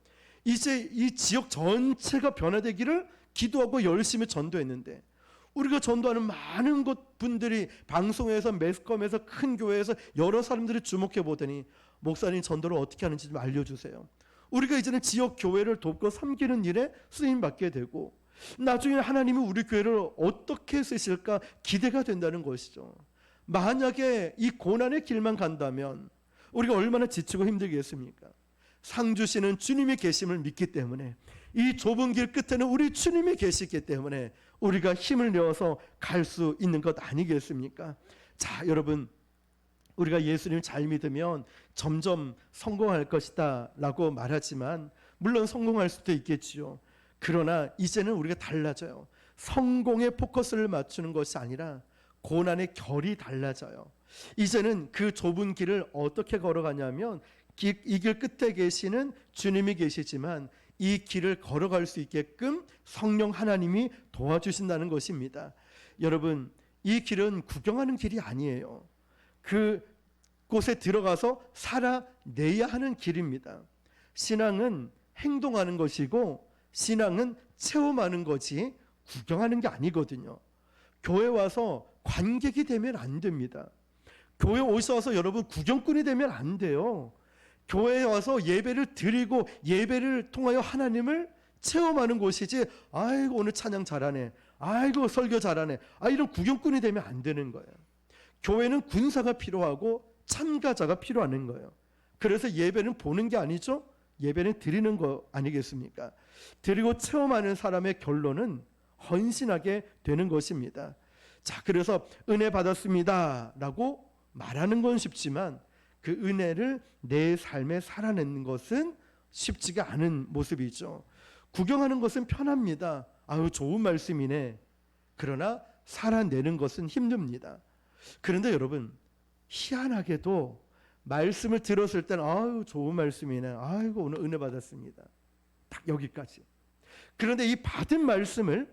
이제 이 지역 전체가 변화되기를 기도하고 열심히 전도했는데, 우리가 전도하는 많은 분들이 방송에서, 매스컴에서, 큰 교회에서 여러 사람들이 주목해 보더니 목사님 전도를 어떻게 하는지 좀 알려주세요. 우리가 이제는 지역 교회를 돕고 섬기는 일에 쓰임 받게 되고, 나중에 하나님이 우리 교회를 어떻게 쓰실까 기대가 된다는 것이죠. 만약에 이 고난의 길만 간다면 우리가 얼마나 지치고 힘들겠습니까? 상 주시는 주님이 계심을 믿기 때문에, 이 좁은 길 끝에는 우리 주님이 계시기 때문에 우리가 힘을 내어서 갈 수 있는 것 아니겠습니까? 자, 여러분, 우리가 예수님을 잘 믿으면 점점 성공할 것이다 라고 말하지만, 물론 성공할 수도 있겠지요. 그러나 이제는 우리가 달라져요. 성공에 포커스를 맞추는 것이 아니라 고난의 결이 달라져요. 이제는 그 좁은 길을 어떻게 걸어가냐면, 이 길 끝에 계시는 주님이 계시지만 이 길을 걸어갈 수 있게끔 성령 하나님이 도와주신다는 것입니다. 여러분, 이 길은 구경하는 길이 아니에요. 그 곳에 들어가서 살아내야 하는 길입니다. 신앙은 행동하는 것이고, 신앙은 체험하는 거지 구경하는 게 아니거든요. 교회 와서 관객이 되면 안 됩니다. 교회 오셔서 여러분 구경꾼이 되면 안 돼요. 교회에 와서 예배를 드리고 예배를 통하여 하나님을 체험하는 곳이지, 아이고 오늘 찬양 잘하네, 아이고 설교 잘하네, 이런 구경꾼이 되면 안 되는 거예요. 교회는 군사가 필요하고 참가자가 필요한 거예요. 그래서 예배는 보는 게 아니죠. 예배는 드리는 거 아니겠습니까? 드리고 체험하는 사람의 결론은 헌신하게 되는 것입니다. 자, 그래서 은혜 받았습니다 라고 말하는 건 쉽지만 그 은혜를 내 삶에 살아내는 것은 쉽지가 않은 모습이죠. 구경하는 것은 편합니다. 아유, 좋은 말씀이네. 그러나 살아내는 것은 힘듭니다. 그런데 여러분, 희한하게도 말씀을 들었을 때는 아유, 좋은 말씀이네, 아이고 오늘 은혜 받았습니다, 딱 여기까지. 그런데 이 받은 말씀을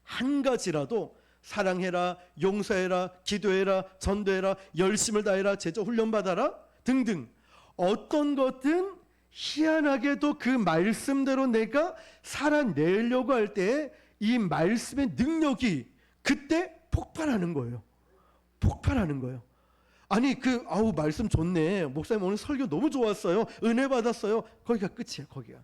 한 가지라도 사랑해라, 용서해라, 기도해라, 전도해라, 열심을 다해라, 제자 훈련 받아라 등등, 어떤 것든 희한하게도 그 말씀대로 내가 살아내려고 할 때 이 말씀의 능력이 그때 폭발하는 거예요. 폭발하는 거예요. 아니, 아우 말씀 좋네, 목사님 오늘 설교 너무 좋았어요, 은혜 받았어요, 거기가 끝이에요. 거기가.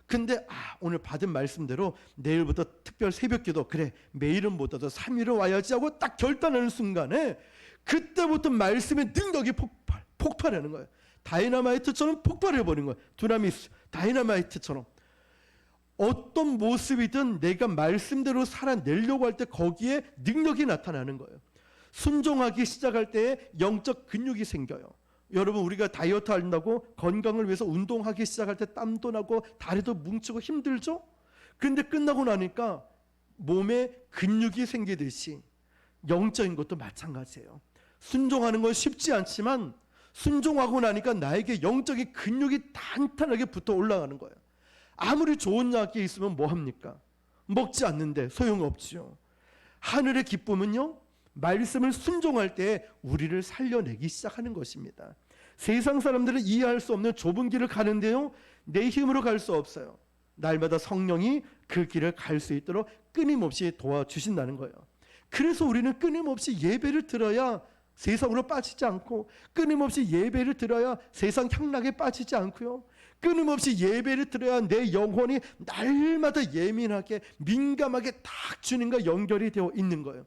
근데 오늘 받은 말씀대로 내일부터 특별 새벽기도, 그래 매일은 못해도 3일은 와야지 하고 딱 결단하는 순간에 그때부터 말씀의 능력이 폭발하는 거예요. 다이너마이트처럼 폭발해버린 거예요. 두나미스, 다이너마이트처럼. 어떤 모습이든 내가 말씀대로 살아내려고 할 때 거기에 능력이 나타나는 거예요. 순종하기 시작할 때 영적 근육이 생겨요. 여러분, 우리가 다이어트 한다고 건강을 위해서 운동하기 시작할 때 땀도 나고 다리도 뭉치고 힘들죠? 근데 끝나고 나니까 몸에 근육이 생기듯이 영적인 것도 마찬가지예요. 순종하는 건 쉽지 않지만 순종하고 나니까 나에게 영적인 근육이 탄탄하게 붙어 올라가는 거예요. 아무리 좋은 약이 있으면 뭐합니까? 먹지 않는데 소용없지요. 하늘의 기쁨은요, 말씀을 순종할 때 우리를 살려내기 시작하는 것입니다. 세상 사람들은 이해할 수 없는 좁은 길을 가는데요, 내 힘으로 갈 수 없어요. 날마다 성령이 그 길을 갈 수 있도록 끊임없이 도와주신다는 거예요. 그래서 우리는 끊임없이 예배를 드려야 세상으로 빠지지 않고, 끊임없이 예배를 드려야 세상 향락에 빠지지 않고요, 끊임없이 예배를 드려야 내 영혼이 날마다 예민하게 민감하게 딱 주님과 연결이 되어 있는 거예요.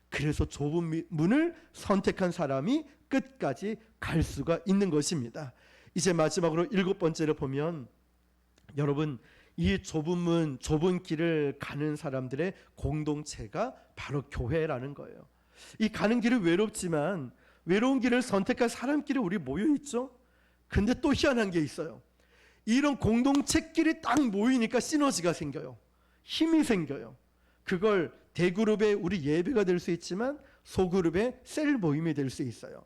그래서 좁은 문을 선택한 사람이 끝까지 갈 수가 있는 것입니다. 이제 마지막으로 7번째를 보면, 여러분, 이 좁은 문, 좁은 길을 가는 사람들의 공동체가 바로 교회라는 거예요. 이 가는 길이 외롭지만 외로운 길을 선택한 사람끼리 우리 모여 있죠. 근데 또 희한한 게 있어요. 이런 공동체끼리 딱 모이니까 시너지가 생겨요. 힘이 생겨요. 그걸 대그룹의 우리 예배가 될 수 있지만 소그룹의 셀 모임이 될 수 있어요.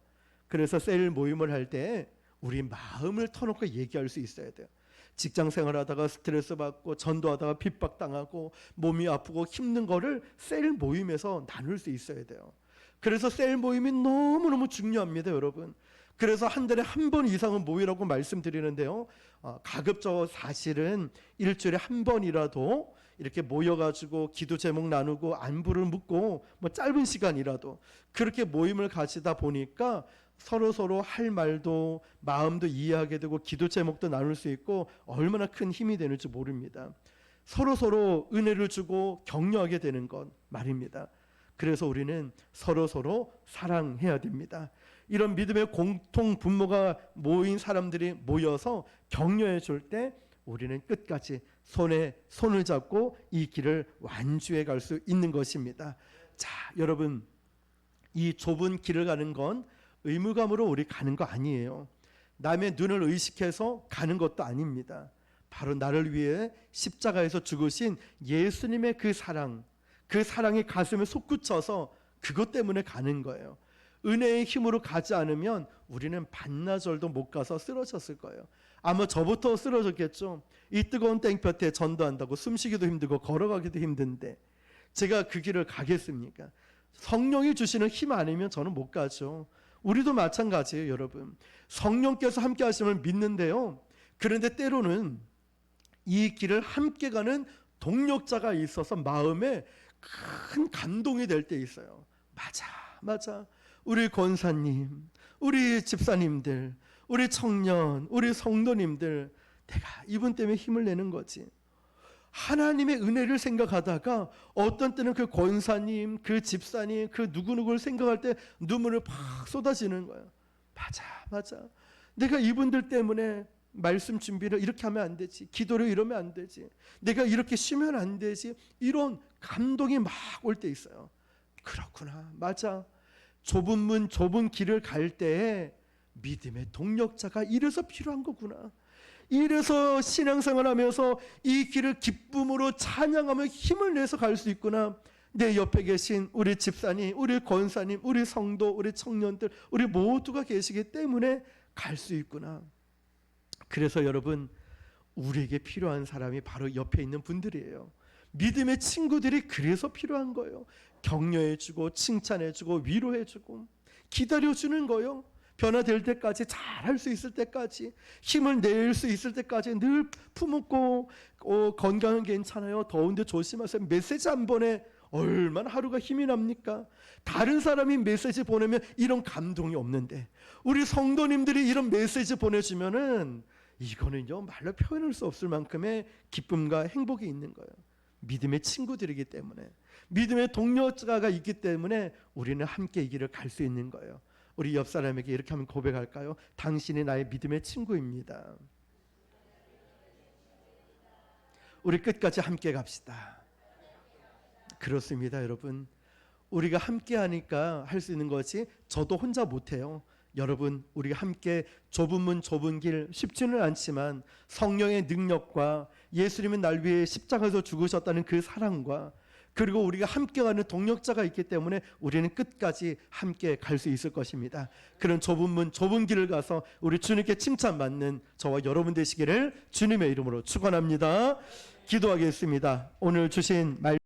그래서 셀 모임을 할 때 우리 마음을 터놓고 얘기할 수 있어야 돼요. 직장 생활하다가 스트레스 받고 전도하다가 핍박당하고 몸이 아프고 힘든 거를 셀 모임에서 나눌 수 있어야 돼요. 그래서 셀 모임이 너무너무 중요합니다, 여러분. 그래서 한 달에 한 번 이상은 모이라고 말씀드리는데요, 가급적 사실은 일주일에 한 번이라도 이렇게 모여가지고 기도 제목 나누고 안부를 묻고 뭐 짧은 시간이라도 그렇게 모임을 가지다 보니까 서로 할 말도 마음도 이해하게 되고 기도 제목도 나눌 수 있고 얼마나 큰 힘이 되는지 모릅니다. 서로 은혜를 주고 격려하게 되는 것 말입니다. 그래서 우리는 서로 사랑해야 됩니다. 이런 믿음의 공통 분모가 모인 사람들이 모여서 격려해 줄 때 우리는 끝까지 손에 손을 잡고 이 길을 완주해 갈 수 있는 것입니다. 자, 여러분, 이 좁은 길을 가는 건 의무감으로 우리 가는 거 아니에요. 남의 눈을 의식해서 가는 것도 아닙니다. 바로 나를 위해 십자가에서 죽으신 예수님의 그 사랑이 가슴에 솟구쳐서 그것 때문에 가는 거예요. 은혜의 힘으로 가지 않으면 우리는 반나절도 못 가서 쓰러졌을 거예요. 아마 저부터 쓰러졌겠죠. 이 뜨거운 땡볕에 전도한다고 숨쉬기도 힘들고 걸어가기도 힘든데 제가 그 길을 가겠습니까? 성령이 주시는 힘 아니면 저는 못 가죠. 우리도 마찬가지예요, 여러분. 성령께서 함께 하심을 믿는데요, 그런데 때로는 이 길을 함께 가는 동력자가 있어서 마음에 큰 감동이 될 때 있어요. 맞아. 우리 권사님, 우리 집사님들, 우리 청년, 우리 성도님들, 내가 이분 때문에 힘을 내는 거지. 하나님의 은혜를 생각하다가 어떤 때는 그 권사님, 그 집사님, 그 누구누구를 생각할 때 눈물을 팍 쏟아지는 거예요. 맞아. 내가 이분들 때문에 말씀 준비를 이렇게 하면 안 되지, 기도를 이러면 안 되지, 내가 이렇게 쉬면 안 되지, 이런 감동이 막 올 때 있어요. 그렇구나, 맞아. 좁은 문, 좁은 길을 갈 때에 믿음의 동력자가 이래서 필요한 거구나. 이래서 신앙생활하면서 이 길을 기쁨으로 찬양하며 힘을 내서 갈 수 있구나. 내 옆에 계신 우리 집사님, 우리 권사님, 우리 성도, 우리 청년들, 우리 모두가 계시기 때문에 갈 수 있구나. 그래서 여러분, 우리에게 필요한 사람이 바로 옆에 있는 분들이에요. 믿음의 친구들이 그래서 필요한 거예요. 격려해주고 칭찬해주고 위로해주고 기다려주는 거예요. 변화될 때까지, 잘할 수 있을 때까지, 힘을 낼 수 있을 때까지 늘 품었고, 건강은 괜찮아요, 더운데 조심하세요, 메시지 한 번에 얼마나 하루가 힘이 납니까? 다른 사람이 메시지 보내면 이런 감동이 없는데 우리 성도님들이 이런 메시지 보내주면은 이거는요 말로 표현할 수 없을 만큼의 기쁨과 행복이 있는 거예요. 믿음의 친구들이기 때문에, 믿음의 동료자가 있기 때문에 우리는 함께 이 길을 갈 수 있는 거예요. 우리 옆 사람에게 이렇게 하면 고백할까요? 당신이 나의 믿음의 친구입니다. 우리 끝까지 함께 갑시다. 그렇습니다, 여러분. 우리가 함께 하니까 할 수 있는 것이, 저도 혼자 못해요. 여러분, 우리가 함께 좁은 문 좁은 길 쉽지는 않지만 성령의 능력과 예수님은 날 위해 십자가에서 죽으셨다는 그 사랑과 그리고 우리가 함께 가는 동력자가 있기 때문에 우리는 끝까지 함께 갈 수 있을 것입니다. 그런 좁은 문 좁은 길을 가서 우리 주님께 칭찬받는 저와 여러분 되시기를 주님의 이름으로 축원합니다. 기도하겠습니다. 오늘 주신 말